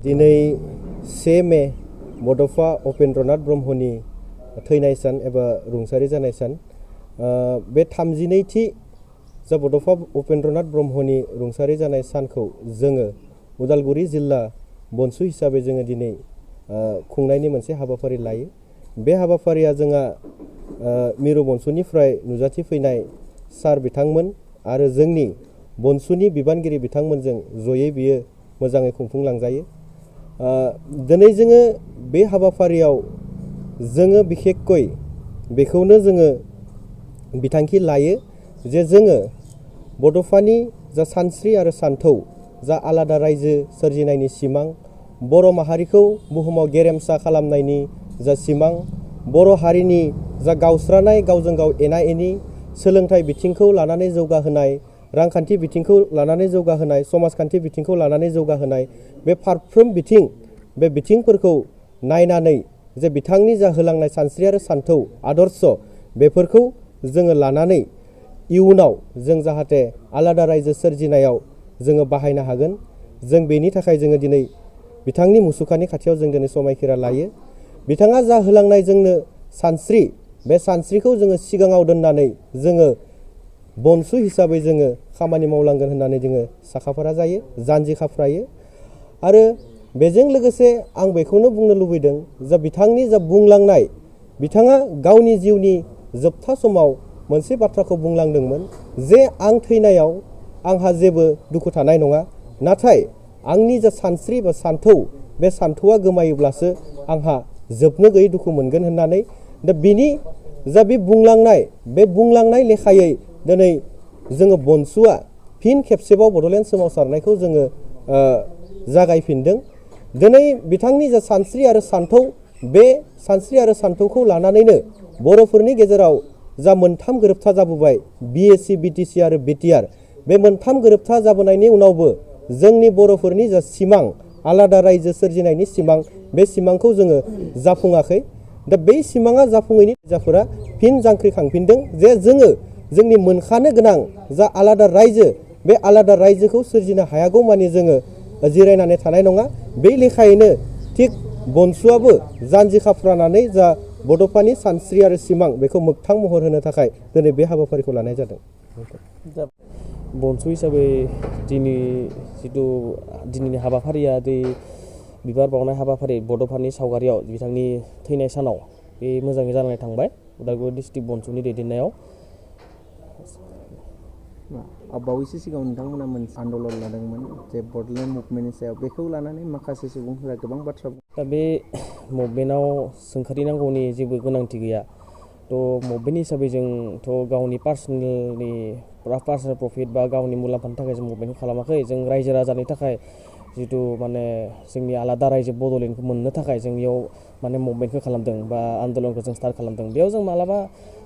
दिनै 1 मे बड'फा उपेन्द्रनाथ ब्रह्मनि थैनाय सान एबा रुंसारि जानाय सान। बे 32थि जा बड'फा उपेन्द्रनाथ ब्रह्मनि रुंसारि जानाय सानखौ जोङो उदालगुरि जिल्ला बनसु हिसाबै जोङो दिनै खुंनायनि मोनसे हाबाफारि लायो। बे हाबाफारिया जोंहा मिरु बनसुनिफ्राय नुजाथि फैनाय सार बिथांमोन आरो जोंनि बनसुनि बिबानगिरि बिथांमोनजों जयै बियो मोजाङै खुंफुंलांजायो। दिनै जोङो बे हाबाफारियाव जोङो बिखेखকৈ बेखौनो जोङो बिथांखि लायो जे जोङो बड'फानि जा सानस्रि आरो सानथौ जा आलादा रायजो सोरजिनायनि सिमां, बर' माहारिखौ बुहुमाव गेरेमसा खालामनायनि जा सिमां, बर' हारिनि जा गावस्रानाय गावजों गाव एना एनि, सोलोंथाइ बिथिंखौ लानानै जौगाहोनाय, रांखान्थि बिथिंखौ लानानै जौगाहोनाय, समाजखान्थि बिथिंखौ लानानै जौगाहोनाय, बे फारफ्रोम बे बिथिंफोरखौ नायनानै जे बिथांनि जा होलांनाय सानस्रि आरो सानथौ आदर्श बेफोरखौ जोङो लानानै इयुनाव जों जाहाथे आलादा रायजो सोरजिनायाव जोङो बाहायनो हागोन। जों बेनि थाखाय जोङो दिनै बिथांनि मुसुखानि खाथियाव जों दिनै समायखिरा लायो। बिथाङा जा होलांनाय जोंनो सानस्रि, बे सानस्रिखौ जोङो सिगाङाव दोननानै जोङो बनसु हिसाबै जोङो खामानि मावलांगोन होननानै जोङो साखाफारा जायो, जानजि खाफ्रायो। आरो बेजों लोगोसे आं बेखौनो बुंनो लुबैदों जा बिथांनि जा बुंलांनाय, बिथाङा गावनि जिउनि जोबथा समाव मोनसे बाथ्राखौ बुंलांदोंमोन जे आं थैनायाव आंहा जेबो दुखु थानाय नङा, नाथाय आंनि जा सानस्रि बा सानथौ, बे सानथौआ गोमायोब्लासो आंहा जोबनो गैयै दुखु मोनगोन होननानै। दा बिनि जा बे बुंलांनाय लेखायै दिनै जोङो बनसुआ फिन खेबसेबाव बड'लेण्ड सोमावसारनायखौ जोङो जागायफिनदों। दिनै बिथांनि जा सानस्रि आरो सानथौ, बे सानस्रि आरो सानथौखौ लानानैनो बर'फोरनि गेजेराव जा मोनथाम गोरोबथा जाबोबाय, BSC, BTC आरो BTR, बे मोनथाम गोरोबथा जाबोनायनि उनावबो जोंनि बर'फोरनि जा सिमां, आलादा रायजो सोरजिनायनि सिमां, बे सिमांखौ जोङो जाफुङाखै। दा बै सिमाङा जाफुङैनि जाफोरा फिन जांख्रिखांफिनदों जे जोङो जोंनि मोनखानो गोनां जा आलादा रायजो, बे आलादा रायजोखौ सोरजिनो हायागौ मानि जोङो जिरायनानै थानाय नङा। बे लेखायैनो थिग बनसुआबो जानजि खाफ्रानानै जा बड'फानि सानस्रि आरो सिमां बेखौ मोगथां महर होनो थाखाय दिनै बे हाबाफारिखौ लानाय जादों। बनसु हिसाबै दिनैनि हाबाफारिया बिबार बावनाय हाबाफारि बड'फानि सावगारियाव बिथांनि थैनाय सानाव बे मोजाङै जानानै थांबाय उदालगुरि डिस्ट्रिक्ट बनसुनि दैदेननायाव। बावैसो सिगाङाव नोंथांमोना मोनसे आन्दलन लादोंमोन जे बड'लेण्ड मुभमेन्टनि सायाव, बेखौ लानानै माखासे सुबुंफोरा गोबां बाथ्रा दा बे मुभमेन्टआव सोंखारिनांगौनि जेबो गोनांथि गैया। थ' मुभमेन्ट हिसाबै जोंथ' गावनि पार्सनेल प्रफिट बा गावनि मुलाम्फानि थाखाय जों मुभमेन्टखौ खालामाखै। जों रायजो राजानि थाखाय जिथु माने जोंनि आलादा रायजो बड'लेण्डखौ मोननो थाखाय जों बेयाव माने मुभमेन्टखौ खालामदों बा आन्दलनखौ जों स्टार्ट खालामदों। बेयाव जों मालाबा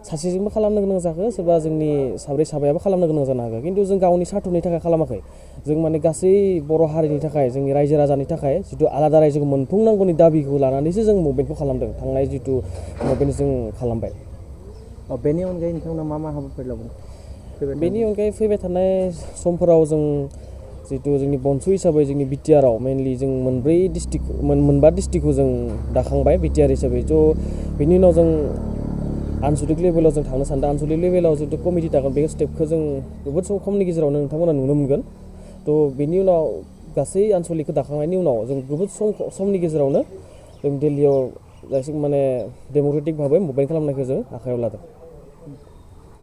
सासेजोंबो खालामनो गोनां जाखो, सोरबा जोंनि साब्रैयाबो खालामनो गोनां जानो हागौ, खिन्थु जों गावनि सार्थनि थाखाय खालामाखै। जों माने गासै बर' हारिनि थाखाय, जोंनि रायजो राजानि थाखाय जिथु आलादा रायजोखौ मोनफुंनांगौनि दाबिखौ लानानैसो जों मुभमेन्टखौ खालामदों। थांनाय जिथु मुभमेन्ट जों खालामबाय। बेनि अनगायै नोंथांमोना मा हाबाफारि लागोन? बेनि अनगायै फैबाय थानाय समफोराव जों जितु जोंनि बनसु हिसाबै जोंनि BTRआव मेनलि जों मोनबा डिस्ट्रिक्टखौ जों दाखांबाय BTR हिसाबै। थ' बेनि उनाव जों आनसलिक लेभेलाव जों थांनो सानदों। आनसलिक लेभेलाव जितु कमिटि थागोन, बे स्टेपखौ जों जोबोद खमनि गेजेरावनो नोंथांमोना नुनो मोनगोन। थ' बेनि उनाव गासै आनसलिकखौ दाखांनायनि उनाव जों जोबोद समनि गेजेरावनो जों दिल्लीयाव माने डेम'क्रेटिक भाबै मुभमेन्ट खालामनायखौ जों आखायाव लादों।